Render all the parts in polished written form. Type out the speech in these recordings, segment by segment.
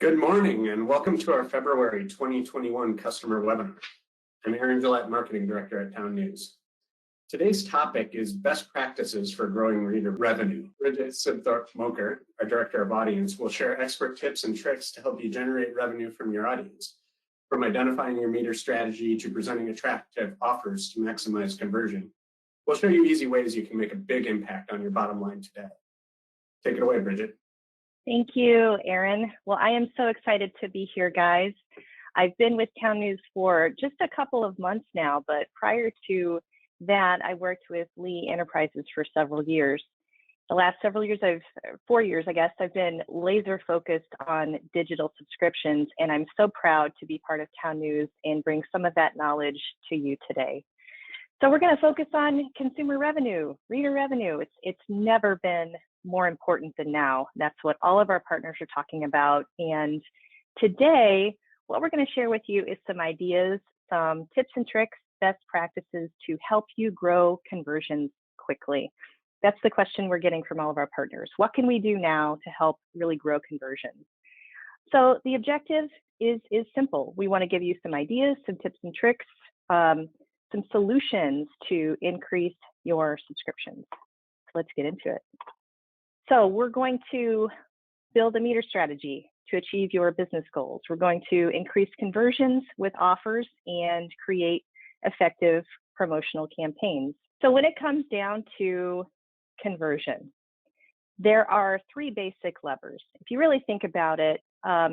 Good morning and welcome to our February 2021 customer webinar. I'm Aaron Gillette, Marketing Director at TownNews. Today's topic is best practices for growing reader revenue. Bridget Sibthorp-Moecker, our Director of Audience, will share expert tips and tricks to help you generate revenue from your audience, from identifying your meter strategy to presenting attractive offers to maximize conversion. We'll show you easy ways you can make a big impact on your bottom line today. Take it away, Bridget. Thank you, Aaron. Well, I am so excited to be here, guys. I've been with TownNews for just a couple of months now, but prior to that, I worked with Lee Enterprises for several years. The last several years, 4 years, I guess, I've been laser focused on digital subscriptions, and I'm so proud to be part of TownNews and bring some of that knowledge to you today. So we're going to focus on consumer revenue, reader revenue. It's never been more important than now. That's what all of our partners are talking about. And today, what we're going to share with you is some ideas, some tips and tricks, best practices to help you grow conversions quickly. That's the question we're getting from all of our partners. What can we do now to help really grow conversions? So the objective is simple. We want to give you some ideas, some tips and tricks, some solutions to increase your subscriptions. So let's get into it. So we're going to build a meter strategy to achieve your business goals. We're going to increase conversions with offers and create effective promotional campaigns. So when it comes down to conversion, there are three basic levers. If you really think about it,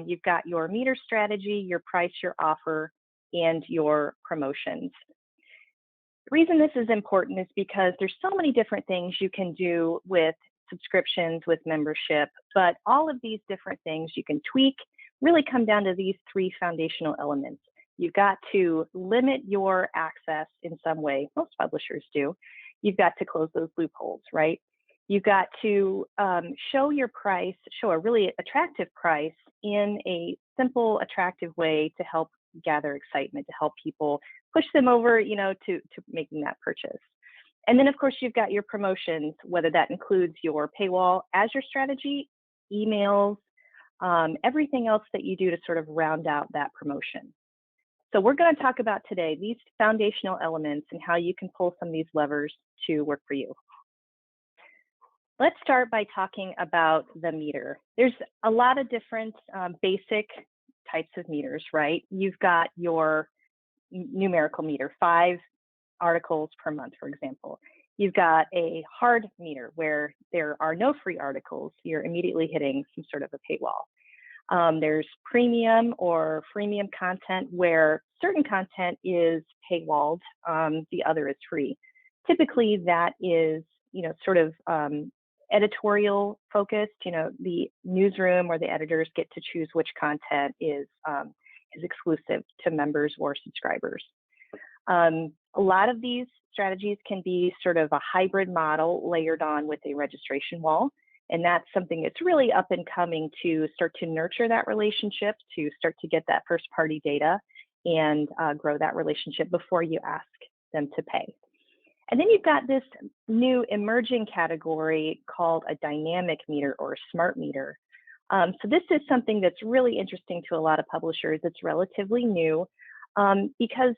you've got your meter strategy, your price, your offer, and your promotions. The reason this is important is because there's so many different things you can do with subscriptions, with membership, but all of these different things you can tweak really come down to these three foundational elements. You've got to limit your access in some way. Most publishers do. You've got to close those loopholes, right? You've got to show your price, show a really attractive price in a simple, attractive way to help gather excitement, to help people push them over, to making that purchase. And then, of course, you've got your promotions, whether that includes your paywall as your strategy, emails, everything else that you do to sort of round out that promotion. So we're going to talk about today these foundational elements and how you can pull some of these levers to work for you. Let's start by talking about the meter. There's a lot of different basic types of meters, right? You've got your numerical meter, 5 articles per month, for example. You've got a hard meter where there are no free articles. You're immediately hitting some sort of a paywall. There's premium or freemium content where certain content is paywalled, the other is free. Typically that is, sort of editorial focused. The newsroom or the editors get to choose which content is exclusive to members or subscribers. A lot of these strategies can be sort of a hybrid model layered on with a registration wall. And that's something that's really up and coming to start to nurture that relationship, to start to get that first party data and grow that relationship before you ask them to pay. And then you've got this new emerging category called a dynamic meter or a smart meter. So this is something that's really interesting to a lot of publishers. It's relatively new because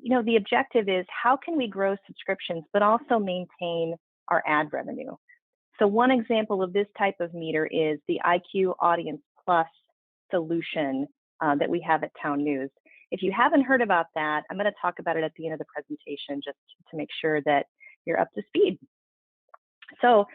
the objective is how can we grow subscriptions, but also maintain our ad revenue. So one example of this type of meter is the IQ Audience Plus solution that we have at TownNews. If you haven't heard about that, I'm going to talk about it at the end of the presentation just to make sure that you're up to speed. So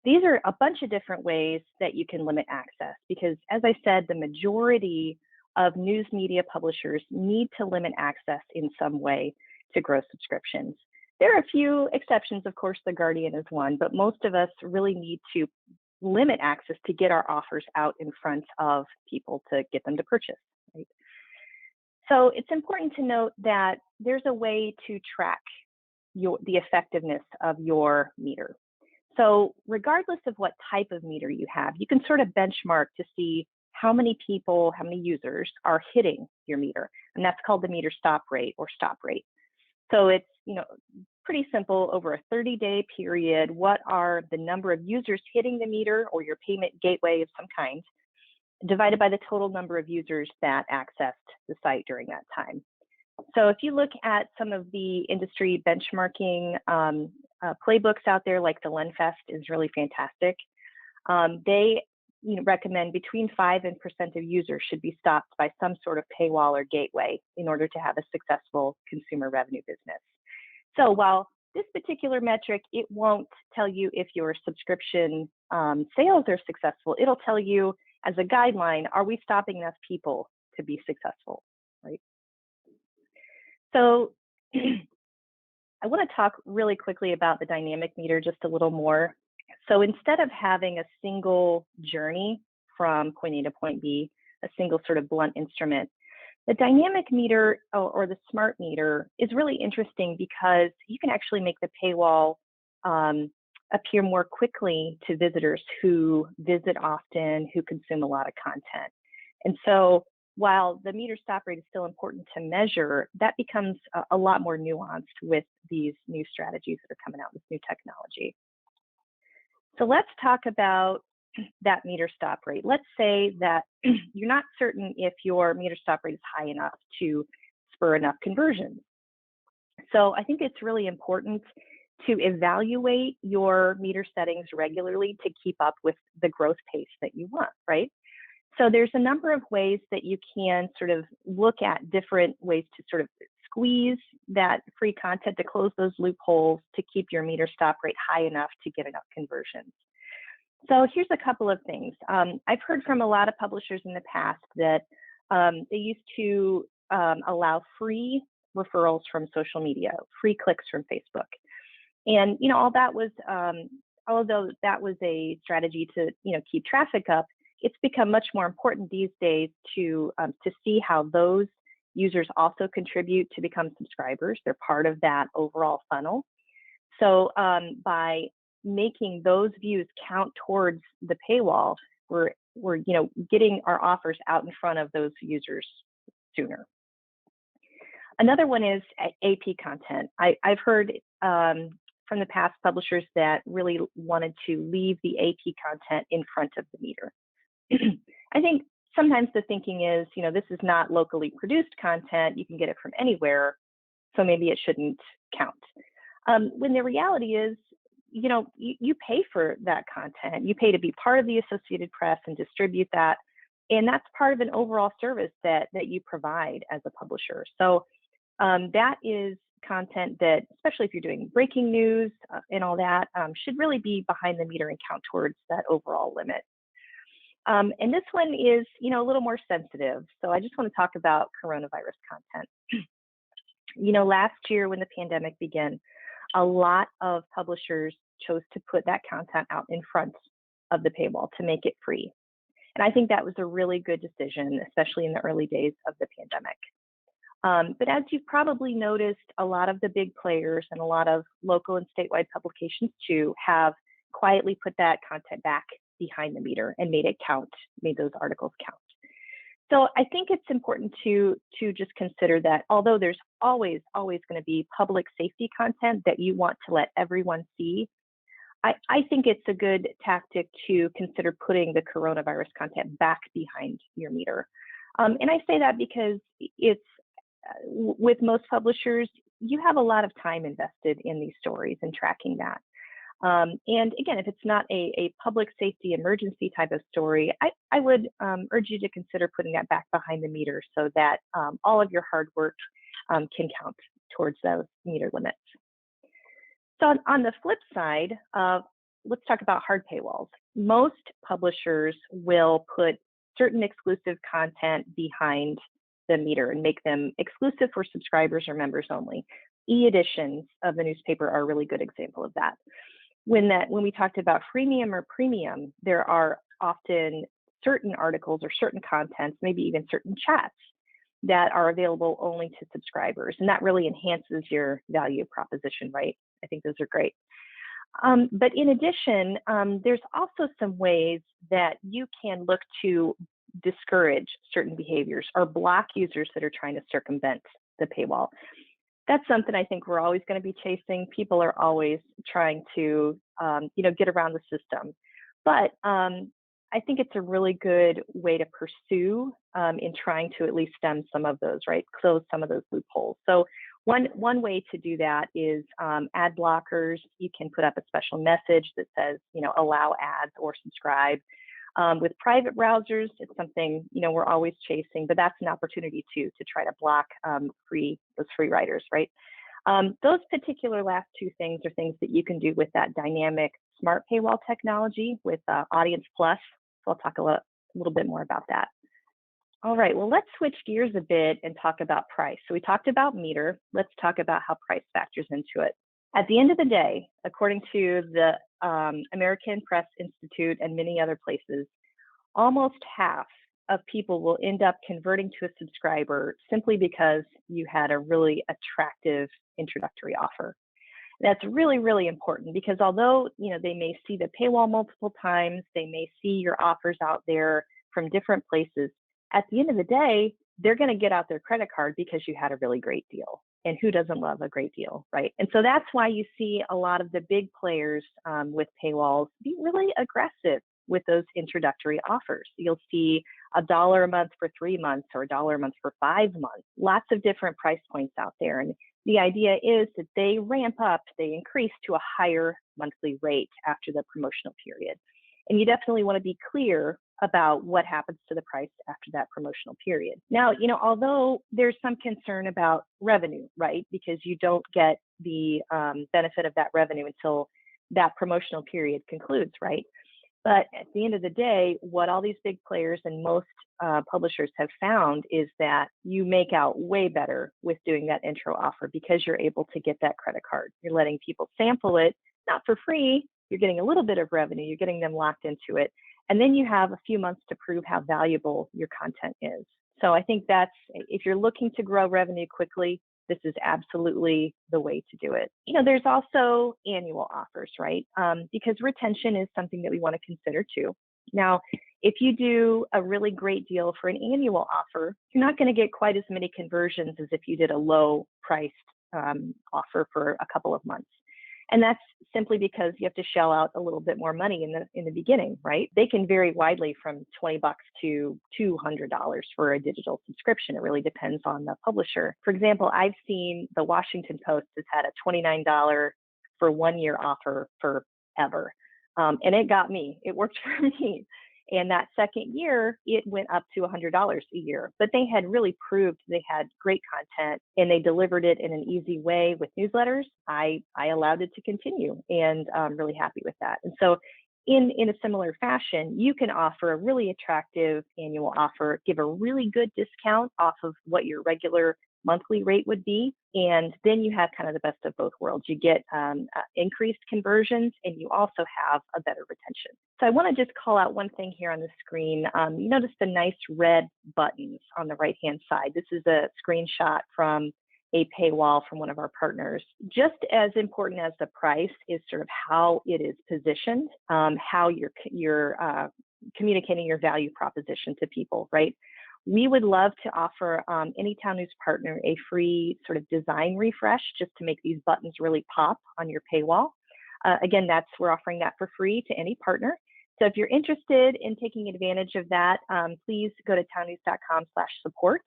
these are a bunch of different ways that you can limit access because, as I said, the majority of news media publishers need to limit access in some way to grow subscriptions. There are a few exceptions, of course, The Guardian is one, but most of us really need to limit access to get our offers out in front of people to get them to purchase, right? So it's important to note that there's a way to track the effectiveness of your meter. So regardless of what type of meter you have, you can sort of benchmark to see how many people, how many users are hitting your meter. And that's called the meter stop rate or stop rate. So it's, pretty simple. Over a 30-day period, what are the number of users hitting the meter or your payment gateway of some kind? divided by the total number of users that accessed the site during that time. So if you look at some of the industry benchmarking playbooks out there, like the LenFest is really fantastic. They recommend between 5% of users should be stopped by some sort of paywall or gateway in order to have a successful consumer revenue business. So while this particular metric, it won't tell you if your subscription sales are successful, it'll tell you as a guideline, are we stopping enough people to be successful, right? So I want to talk really quickly about the dynamic meter just a little more. So instead of having a single journey from point A to point B, a single sort of blunt instrument, the dynamic meter or the smart meter is really interesting because you can actually make the paywall appear more quickly to visitors who visit often, who consume a lot of content. And so while the meter stop rate is still important to measure, that becomes a lot more nuanced with these new strategies that are coming out with new technology. So let's talk about that meter stop rate. Let's say that you're not certain if your meter stop rate is high enough to spur enough conversions. So I think it's really important to evaluate your meter settings regularly to keep up with the growth pace that you want, right? So there's a number of ways that you can sort of look at different ways to sort of squeeze that free content to close those loopholes to keep your meter stop rate high enough to get enough conversions. So here's a couple of things. I've heard from a lot of publishers in the past that they used to allow free referrals from social media, free clicks from Facebook. And, all that was, although that was a strategy to, keep traffic up, it's become much more important these days to see how those users also contribute to become subscribers. They're part of that overall funnel. So by making those views count towards the paywall, we're getting our offers out in front of those users sooner. Another one is AP content. I've heard from the past publishers that really wanted to leave the AP content in front of the meter. I think sometimes the thinking is, this is not locally produced content. You can get it from anywhere, so maybe it shouldn't count. When the reality is, you pay for that content. You pay to be part of the Associated Press and distribute that. And that's part of an overall service that you provide as a publisher. So that is content that, especially if you're doing breaking news and all that, should really be behind the meter and count towards that overall limit. And this one is, a little more sensitive. So I just want to talk about coronavirus content. Last year when the pandemic began, a lot of publishers chose to put that content out in front of the paywall to make it free. And I think that was a really good decision, especially in the early days of the pandemic. But as you've probably noticed, a lot of the big players and a lot of local and statewide publications too have quietly put that content back behind the meter and made it count, made those articles count. So I think it's important to just consider that although there's always going to be public safety content that you want to let everyone see, I think it's a good tactic to consider putting the coronavirus content back behind your meter. And I say that because it's with most publishers, you have a lot of time invested in these stories and tracking that. And again, if it's not a public safety emergency type of story, I would urge you to consider putting that back behind the meter so that all of your hard work can count towards those meter limits. So on the flip side, let's talk about hard paywalls. Most publishers will put certain exclusive content behind the meter and make them exclusive for subscribers or members only. E-editions of the newspaper are a really good example of that. When we talked about freemium or premium, there are often certain articles or certain contents, maybe even certain chats that are available only to subscribers. And that really enhances your value proposition, right? I think those are great. But in addition, there's also some ways that you can look to discourage certain behaviors or block users that are trying to circumvent the paywall. That's something I think we're always going to be chasing. People are always trying to, get around the system. But I I think it's a really good way to pursue in trying to at least stem some of those, right? Close some of those loopholes. So one way to do that is ad blockers. You can put up a special message that says, allow ads or subscribe. With private browsers, it's something, we're always chasing, but that's an opportunity to try to block those free riders, right? Those particular last two things are things that you can do with that dynamic smart paywall technology with Audience Plus. So I'll talk a little bit more about that. All right, well, let's switch gears a bit and talk about price. So we talked about meter. Let's talk about how price factors into it. At the end of the day, according to the American Press Institute and many other places, almost half of people will end up converting to a subscriber simply because you had a really attractive introductory offer. That's really, really important because although they may see the paywall multiple times, they may see your offers out there from different places, at the end of the day, they're going to get out their credit card because you had a really great deal. And who doesn't love a great deal, right? And so that's why you see a lot of the big players with paywalls be really aggressive with those introductory offers. You'll see $1 a month for 3 months or $1 a month for 5 months, lots of different price points out there. And the idea is that they ramp up, they increase to a higher monthly rate after the promotional period. And you definitely want to be clear about what happens to the price after that promotional period. Now, although there's some concern about revenue, right? Because you don't get the benefit of that revenue until that promotional period concludes, right? But at the end of the day, what all these big players and most publishers have found is that you make out way better with doing that intro offer because you're able to get that credit card. You're letting people sample it, not for free. You're getting a little bit of revenue. You're getting them locked into it. And then you have a few months to prove how valuable your content is. So I think if you're looking to grow revenue quickly, this is absolutely the way to do it. There's also annual offers, right? Because retention is something that we want to consider too. Now, if you do a really great deal for an annual offer, you're not going to get quite as many conversions as if you did a low priced offer for a couple of months. And that's simply because you have to shell out a little bit more money in the beginning, right? They can vary widely from $20 to $200 for a digital subscription. It really depends on the publisher. For example, I've seen the Washington Post has had a $29 for 1 year offer forever. And it got me. It worked for me. And that second year, it went up to $100 a year. But they had really proved they had great content and they delivered it in an easy way with newsletters. I allowed it to continue, and I'm really happy with that. And so in a similar fashion, you can offer a really attractive annual offer, give a really good discount off of what your regular monthly rate would be. And then you have kind of the best of both worlds. You get increased conversions and you also have a better retention. So I want to just call out one thing here on the screen. You notice the nice red buttons on the right-hand side. This is a screenshot from a paywall from one of our partners. Just as important as the price is sort of how it is positioned, how you're communicating your value proposition to people, right? We would love to offer any TownNews partner a free sort of design refresh just to make these buttons really pop on your paywall. Again, we're offering that for free to any partner. So if you're interested in taking advantage of that, please go to townnews.com/support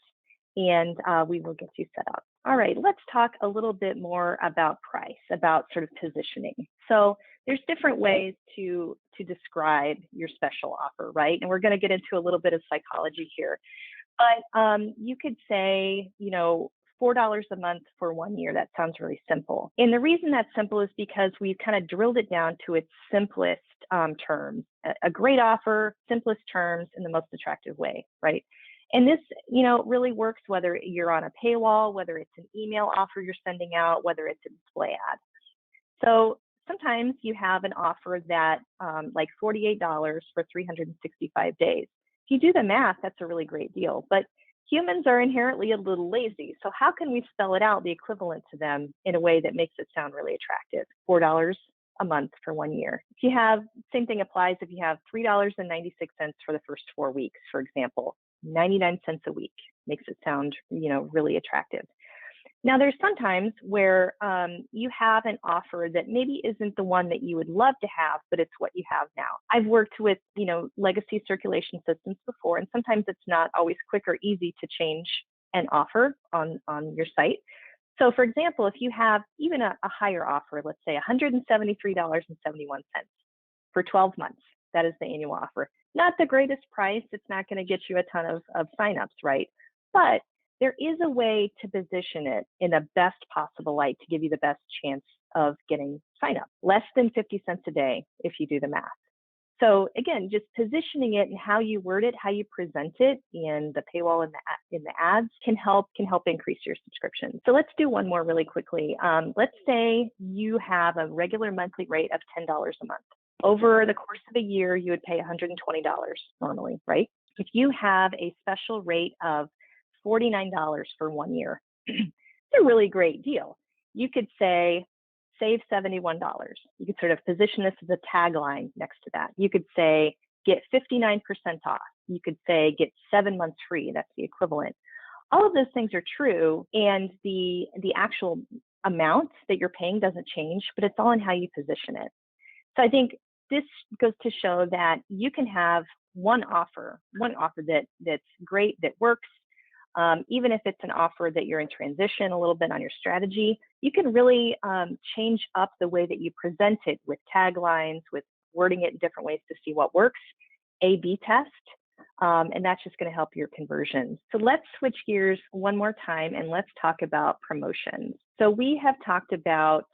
and we will get you set up. All right, let's talk a little bit more about price, about sort of positioning. So there's different ways to describe your special offer, right? And we're going to get into a little bit of psychology here. But you could say, $4 a month for 1 year. That sounds really simple. And the reason that's simple is because we've kind of drilled it down to its simplest terms. A great offer, simplest terms, in the most attractive way, right? And this, really works whether you're on a paywall, whether it's an email offer you're sending out, whether it's a display ad. So sometimes you have an offer that like $48 for 365 days. If you do the math, that's a really great deal. But humans are inherently a little lazy. So how can we spell it out, the equivalent to them, in a way that makes it sound really attractive? $4 a month for 1 year. If you have, same thing applies if you have $3.96 for the first 4 weeks, for example. 99 cents a week makes it sound, really attractive. Now, there's sometimes where you have an offer that maybe isn't the one that you would love to have, but it's what you have now. I've worked with, legacy circulation systems before, and sometimes it's not always quick or easy to change an offer on your site. So for example, if you have even a higher offer, let's say $173.71 for 12 months, that is the annual offer. Not the greatest price. It's not going to get you a ton of signups, right? But there is a way to position it in the best possible light to give you the best chance of getting signup. Less than 50 cents a day if you do the math. So again, just positioning it and how you word it, how you present it in the paywall and in the ads can help increase your subscription. So let's do one more really quickly. Let's say you have a regular monthly rate of $10 a month. Over the course of a year, you would pay $120 normally, right? If you have a special rate of $49 for 1 year, it's a really great deal. You could say, save $71. You could sort of position this as a tagline next to that. You could say, get 59% off. You could say, get 7 months free. That's the equivalent. All of those things are true, and the actual amount that you're paying doesn't change, but it's all in how you position it. So I think this goes to show that you can have one offer that's great, that works. Even if it's an offer that you're in transition a little bit on your strategy, you can really change up the way that you present it with taglines, with wording it in different ways to see what works, A/B test, and that's just going to help your conversions. So let's switch gears one more time and let's talk about promotions. So we have talked about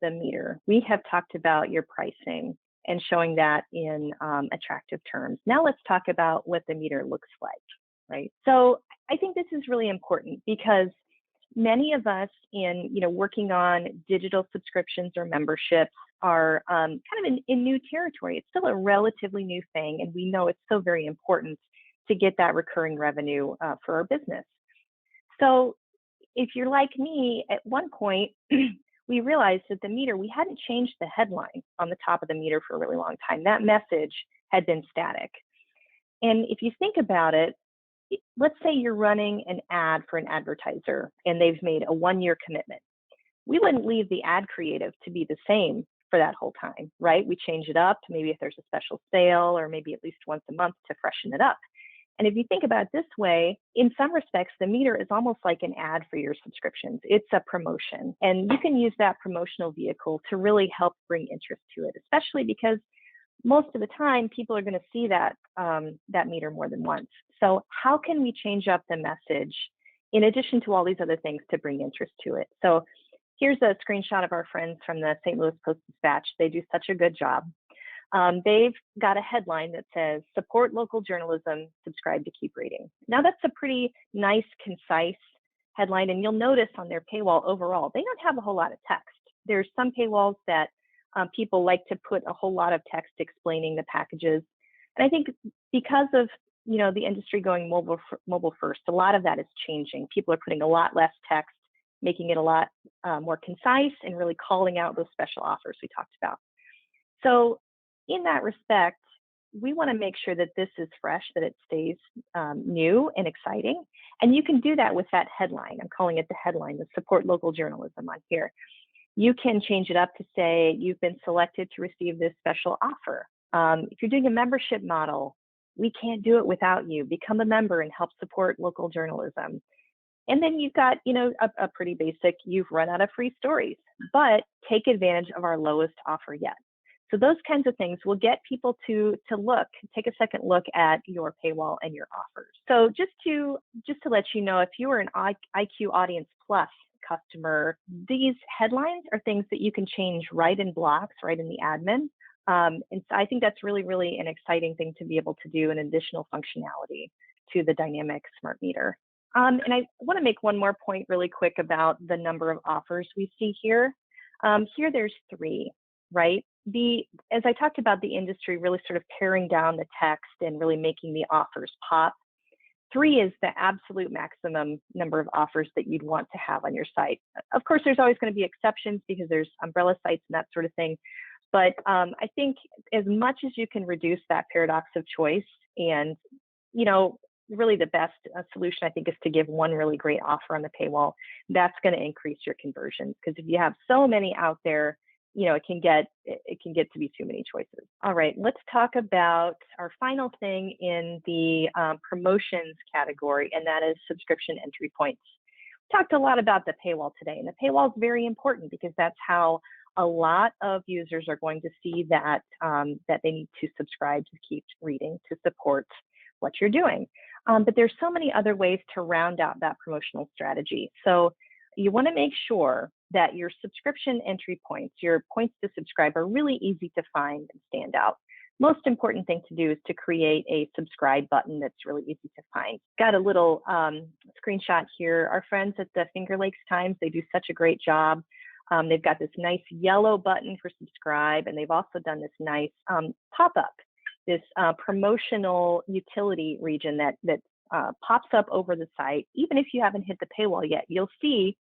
the meter. We have talked about your pricing and showing that in attractive terms. Now let's talk about what the meter looks like, right? So I think this is really important because many of us in working on digital subscriptions or memberships are kind of in new territory. It's still a relatively new thing, and we know it's so very important to get that recurring revenue for our business. So if you're like me, at one point, we realized that the meter, we hadn't changed the headline on the top of the meter for a really long time. That message had been static. And if you think about it, let's say you're running an ad for an advertiser and they've made a 1-year commitment. We wouldn't leave the ad creative to be the same for that whole time, right? We change it up, maybe if there's a special sale or maybe at least once a month to freshen it up. And if you think about it this way, in some respects, the meter is almost like an ad for your subscriptions. It's a promotion, and you can use that promotional vehicle to really help bring interest to it, especially because most of the time people are going to see that meter more than once. So how can we change up the message in addition to all these other things to bring interest to it? So here's a screenshot of our friends from the St. Louis Post-Dispatch. They do such a good job. They've got a headline that says, support local journalism, subscribe to keep reading. Now that's a pretty nice, concise headline. And you'll notice on their paywall overall, they don't have a whole lot of text. There's some paywalls that people like to put a whole lot of text explaining the packages. And I think because of the industry going mobile first, a lot of that is changing. People are putting a lot less text, making it a lot more concise and really calling out those special offers we talked about. So in that respect, we want to make sure that this is fresh, that it stays new and exciting. And you can do that with that headline. I'm calling it the headline, the support local journalism on here. You can change it up to say, you've been selected to receive this special offer. If you're doing a membership model, we can't do it without you. Become a member and help support local journalism. And then you've got, a pretty basic, you've run out of free stories, but take advantage of our lowest offer yet. So those kinds of things will get people to take a second look at your paywall and your offers. So just to let you know, if you are an IQ Audience Plus customer, these headlines are things that you can change right in blocks, right in the admin. And so I think that's really, really an exciting thing to be able to do, an additional functionality to the dynamic smart meter. And I want to make one more point really quick about the number of offers we see here. Here there's 3, right? As I talked about the industry really sort of paring down the text and really making the offers pop, 3 is the absolute maximum number of offers that you'd want to have on your site. Of course, there's always going to be exceptions because there's umbrella sites and that sort of thing. But I think as much as you can reduce that paradox of choice and, really the best solution, I think, is to give one really great offer on the paywall. That's going to increase your conversions, because if you have so many out there, it can get to be too many choices. All right, let's talk about our final thing in the promotions category, and that is subscription entry points. We talked a lot about the paywall today, and the paywall is very important because that's how a lot of users are going to see that that they need to subscribe to keep reading, to support what you're doing. But there's so many other ways to round out that promotional strategy. So you want to make sure that your subscription entry points, your points to subscribe, are really easy to find and stand out. Most important thing to do is to create a subscribe button that's really easy to find. Got a little screenshot here. Our friends at the Finger Lakes Times, they do such a great job. They've got this nice yellow button for subscribe, and they've also done this nice pop-up, this promotional utility region that pops up over the site. Even if you haven't hit the paywall yet, you'll see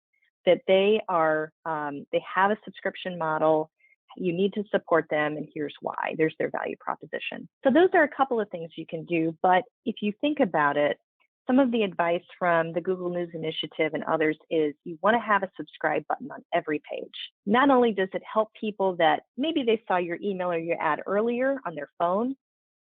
that they have a subscription model. You need to support them, and here's why. There's their value proposition. So those are a couple of things you can do, but if you think about it, some of the advice from the Google News Initiative and others is you want to have a subscribe button on every page. Not only does it help people that maybe they saw your email or your ad earlier on their phone,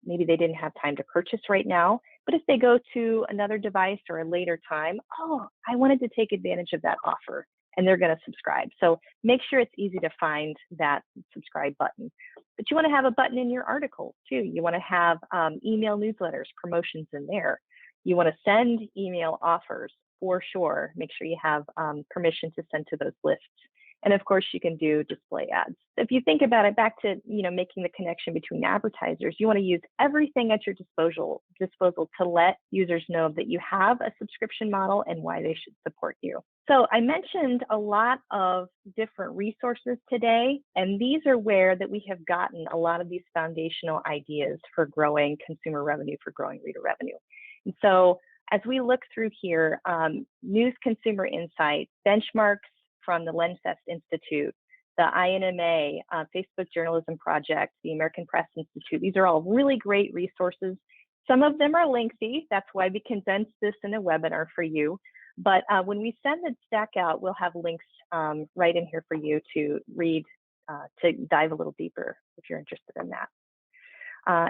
maybe they didn't have time to purchase right now, but if they go to another device or a later time, oh, I wanted to take advantage of that offer, and they're going to subscribe. So make sure it's easy to find that subscribe button. But you want to have a button in your articles too. You want to have email newsletters, promotions in there. You want to send email offers for sure. Make sure you have permission to send to those lists. And of course, you can do display ads. If you think about it, back to making the connection between advertisers, you want to use everything at your disposal to let users know that you have a subscription model and why they should support you. So I mentioned a lot of different resources today, and these are where that we have gotten a lot of these foundational ideas for growing consumer revenue, for growing reader revenue. And so as we look through here, News Consumer Insight, benchmarks from the LensFest Institute, the INMA, Facebook Journalism Project, the American Press Institute, these are all really great resources. Some of them are lengthy. That's why we condensed this in a webinar for you. But when we send the stack out, we'll have links right in here for you to read, to dive a little deeper if you're interested in that.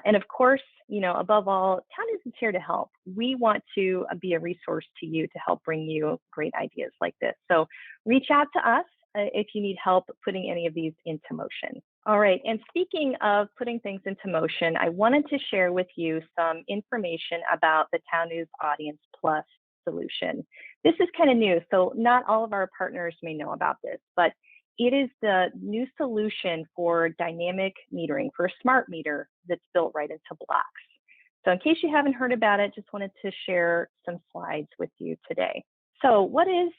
And of course, above all, TownNews is here to help. We want to be a resource to you to help bring you great ideas like this. So reach out to us if you need help putting any of these into motion. All right, and speaking of putting things into motion, I wanted to share with you some information about the TownNews Audience Plus solution. This is kind of new, so not all of our partners may know about this, but it is the new solution for dynamic metering, for a smart meter that's built right into blocks. So in case you haven't heard about it, just wanted to share some slides with you today. So what is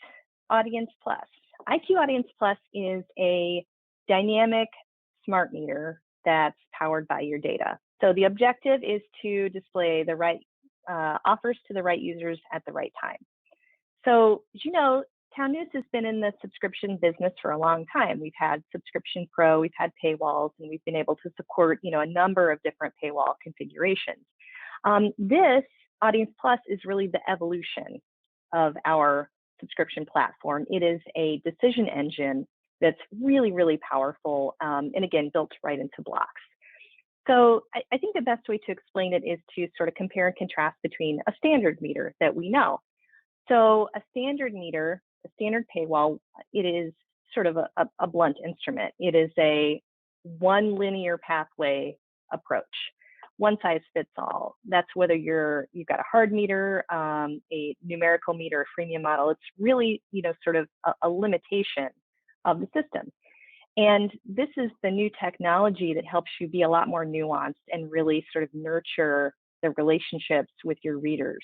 Audience Plus? IQ Audience Plus is a dynamic smart meter that's powered by your data. So the objective is to display the right offers to the right users at the right time. So, as you know, TownNews has been in the subscription business for a long time. We've had Subscription Pro, we've had paywalls, and we've been able to support, a number of different paywall configurations. This Audience Plus is really the evolution of our subscription platform. It is a decision engine that's really, really powerful, and again, built right into blocks. So I think the best way to explain it is to sort of compare and contrast between a standard meter that we know. So a standard meter, a standard paywall, it is sort of a blunt instrument. It is a one linear pathway approach, one size fits all. That's whether you've got a hard meter, a numerical meter, a freemium model. It's really, sort of a limitation of the system. And this is the new technology that helps you be a lot more nuanced and really sort of nurture the relationships with your readers.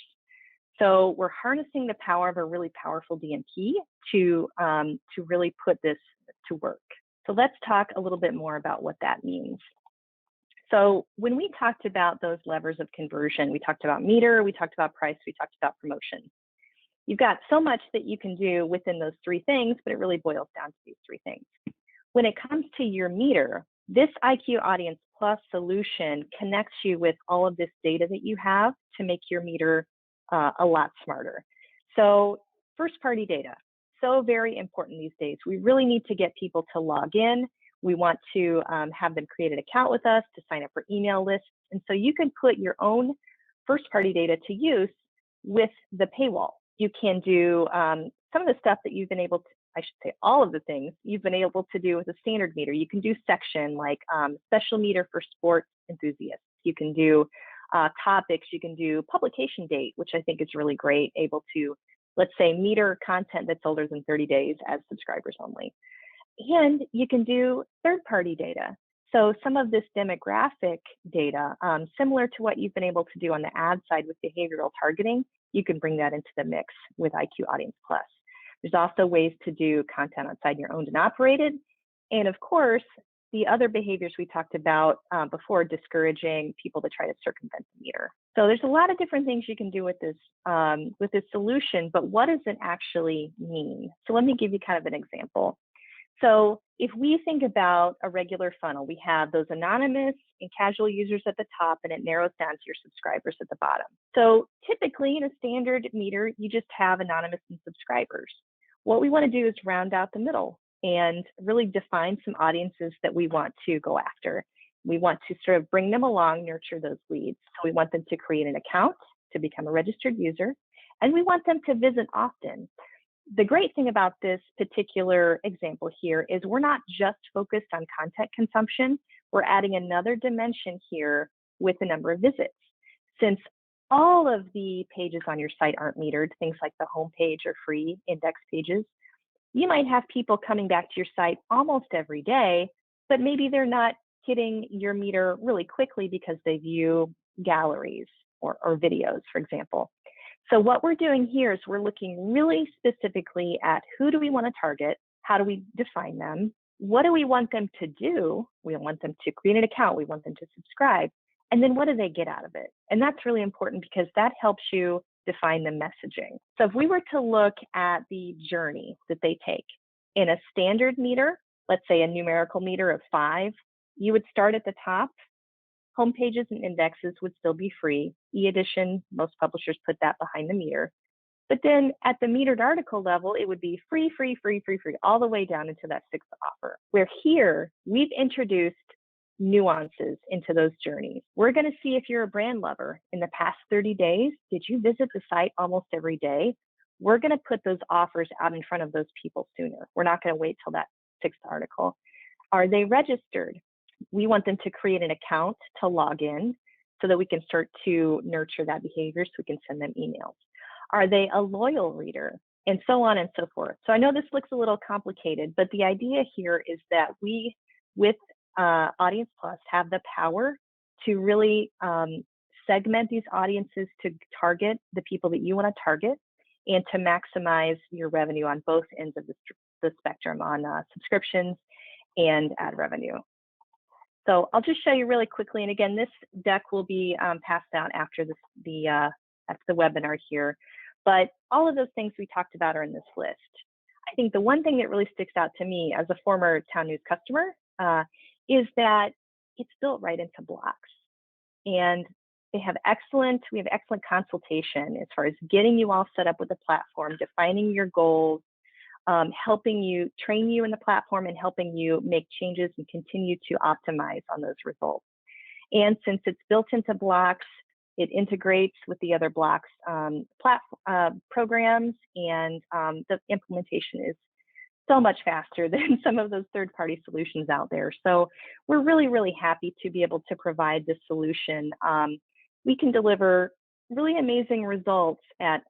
So we're harnessing the power of a really powerful DMP to really put this to work. So let's talk a little bit more about what that means. So when we talked about those levers of conversion, we talked about meter, we talked about price, we talked about promotion. You've got so much that you can do within those three things, but it really boils down to these three things. When it comes to your meter, this IQ Audience Plus solution connects you with all of this data that you have to make your meter a lot smarter. So first-party data, so very important these days. We really need to get people to log in. We want to have them create an account with us to sign up for email lists. And so you can put your own first-party data to use with the paywall. You can do some of the stuff that you've been able to, I should say all of the things you've been able to do with a standard meter. You can do section like special meter for sports enthusiasts. You can do topics, you can do publication date, which I think is really great, able to, let's say, meter content that's older than 30 days as subscribers only. And you can do third-party data. So some of this demographic data, similar to what you've been able to do on the ad side with behavioral targeting, you can bring that into the mix with IQ Audience Plus. There's also ways to do content outside your owned and operated. And of course, the other behaviors we talked about before, discouraging people to try to circumvent the meter. So there's a lot of different things you can do with this solution, but what does it actually mean? So let me give you kind of an example. So if we think about a regular funnel, we have those anonymous and casual users at the top, and it narrows down to your subscribers at the bottom. So typically in a standard meter, you just have anonymous and subscribers. What we want to do is round out the middle and really define some audiences that we want to go after. We want to sort of bring them along, nurture those leads. So we want them to create an account, to become a registered user, and we want them to visit often. The great thing about this particular example here is we're not just focused on content consumption, we're adding another dimension here with the number of visits. Since all of the pages on your site aren't metered, things like the home page or free index pages, you might have people coming back to your site almost every day, but maybe they're not hitting your meter really quickly because they view galleries or videos, for example. So what we're doing here is we're looking really specifically at who do we want to target, how do we define them, what do we want them to do? We want them to create an account, we want them to subscribe, and then what do they get out of it? And that's really important because that helps you define the messaging. So if we were to look at the journey that they take in a standard meter, let's say a numerical meter of 5, you would start at the top. Home pages and indexes would still be free. E-edition, most publishers put that behind the meter. But then at the metered article level, it would be free, free, free, free, free, all the way down into that 6th offer. Where here, we've introduced nuances into those journeys. We're going to see if you're a brand lover. In the past 30 days, did you visit the site almost every day? We're going to put those offers out in front of those people sooner. We're not going to wait till that 6th article. Are they registered? We want them to create an account to log in so that we can start to nurture that behavior so we can send them emails. Are they a loyal reader? And so on and so forth. So I know this looks a little complicated, but the idea here is that we, with Audience Plus, have the power to really segment these audiences to target the people that you want to target and to maximize your revenue on both ends of the spectrum, on subscriptions and ad revenue. So I'll just show you really quickly. And again, this deck will be passed out after the webinar here. But all of those things we talked about are in this list. I think the one thing that really sticks out to me as a former TownNews customer is that it's built right into blocks. And we have excellent consultation as far as getting you all set up with the platform, defining your goals, helping you, train you in the platform, and helping you make changes and continue to optimize on those results. And since it's built into blocks, it integrates with the other blocks programs, and the implementation is so much faster than some of those third-party solutions out there. So we're really, really happy to be able to provide this solution. We can deliver really amazing results at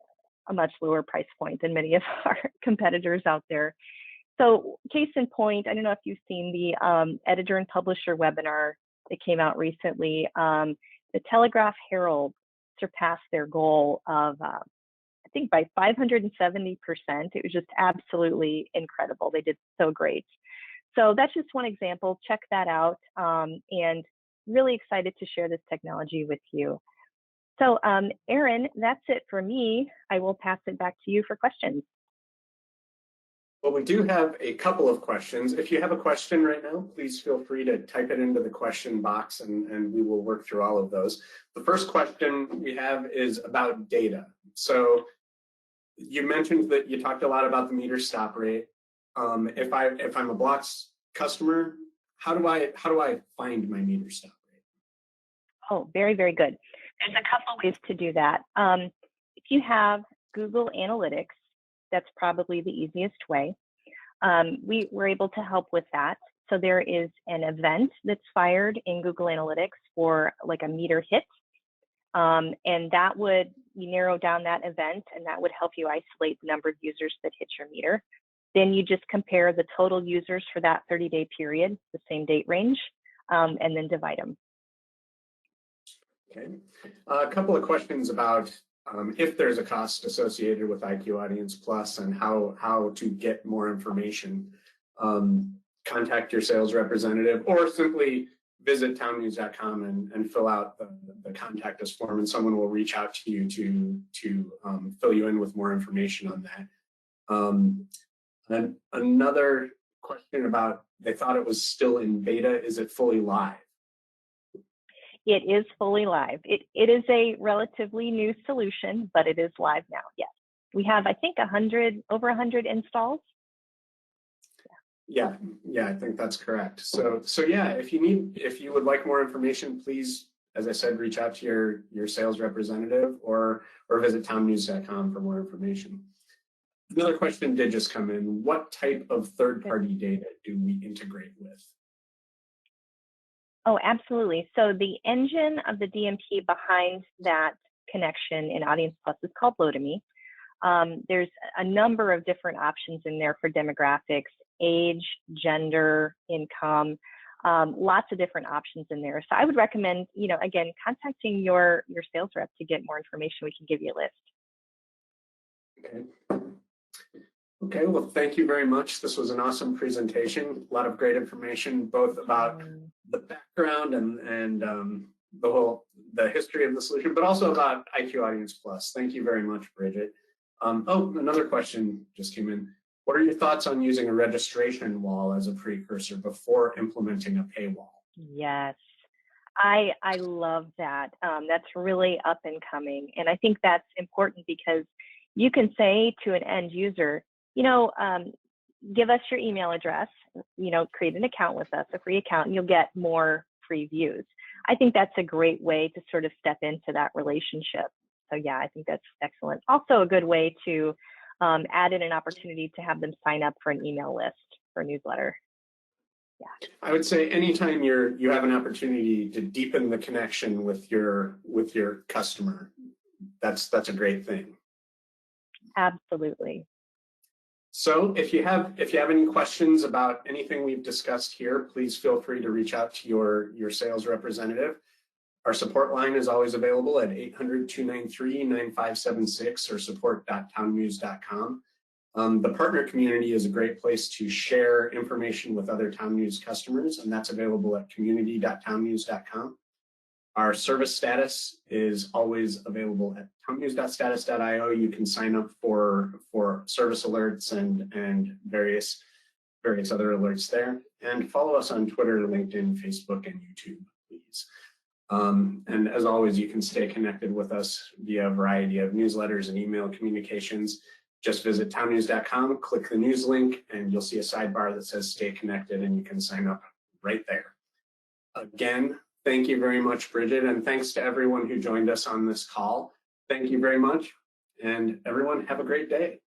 a much lower price point than many of our competitors out there. So case in point, I don't know if you've seen the editor and publisher webinar that came out recently. The Telegraph Herald surpassed their goal of, I think by 570%. It was just absolutely incredible. They did so great. So that's just one example. Check that out. And really excited to share this technology with you. So Erin, that's it for me. I will pass it back to you for questions. Well, we do have a couple of questions. If you have a question right now, please feel free to type it into the question box and we will work through all of those. The first question we have is about data. So you mentioned that you talked a lot about the meter stop rate. If I'm a Blocks customer, how do I find my meter stop rate? Oh, very, very good. There's a couple ways to do that. If you have Google Analytics, that's probably the easiest way. We were able to help with that. So there is an event that's fired in Google Analytics for like a meter hit. And that would, you narrow down that event and that would help you isolate the number of users that hit your meter. Then you just compare the total users for that 30-day period, the same date range, and then divide them. Okay. A couple of questions about if there's a cost associated with IQ Audience Plus and how to get more information. Contact your sales representative or simply visit townnews.com and fill out the contact us form, and someone will reach out to you to fill you in with more information on that. And another question about, they thought it was still in beta. Is it fully live? It is fully live. It is a relatively new solution, but it is live now. Yes, we have, I think, over 100 installs. Yeah, I think that's correct. So yeah, if you would like more information, please, as I said, reach out to your sales representative or visit townnews.com for more information. Another question did just come in. What type of third-party data do we integrate with? Oh, absolutely. So the engine of the DMP behind that connection in Audience Plus is called Lotame. There's a number of different options in there for demographics, age, gender, income, lots of different options in there. So I would recommend, again, contacting your sales rep to get more information. We can give you a list. Okay, well, thank you very much. This was an awesome presentation. A lot of great information, both about the background and the history of the solution, but also about IQ Audience Plus. Thank you very much, Bridget. Another question just came in. What are your thoughts on using a registration wall as a precursor before implementing a paywall? Yes, I love that. That's really up and coming. And I think that's important because you can say to an end user, give us your email address, create an account with us, a free account, and you'll get more free views. I think that's a great way to sort of step into that relationship. So yeah, I think that's excellent. Also a good way to add in an opportunity to have them sign up for an email list or newsletter. Yeah. I would say anytime you have an opportunity to deepen the connection with your customer, that's a great thing. Absolutely. So if you have any questions about anything we've discussed here, please feel free to reach out to your sales representative. Our support line is always available at 800-293-9576 or support.townnews.com. The partner community is a great place to share information with other TownNews customers, and that's available at community.townnews.com. Our service status is always available at townnews.status.io. You can sign up for service alerts and various other alerts there. And follow us on Twitter, LinkedIn, Facebook, and YouTube, please. And as always, you can stay connected with us via a variety of newsletters and email communications. Just visit townnews.com, click the news link, and you'll see a sidebar that says stay connected, and you can sign up right there. Again, thank you very much, Bridget, and thanks to everyone who joined us on this call. Thank you very much, and everyone have a great day.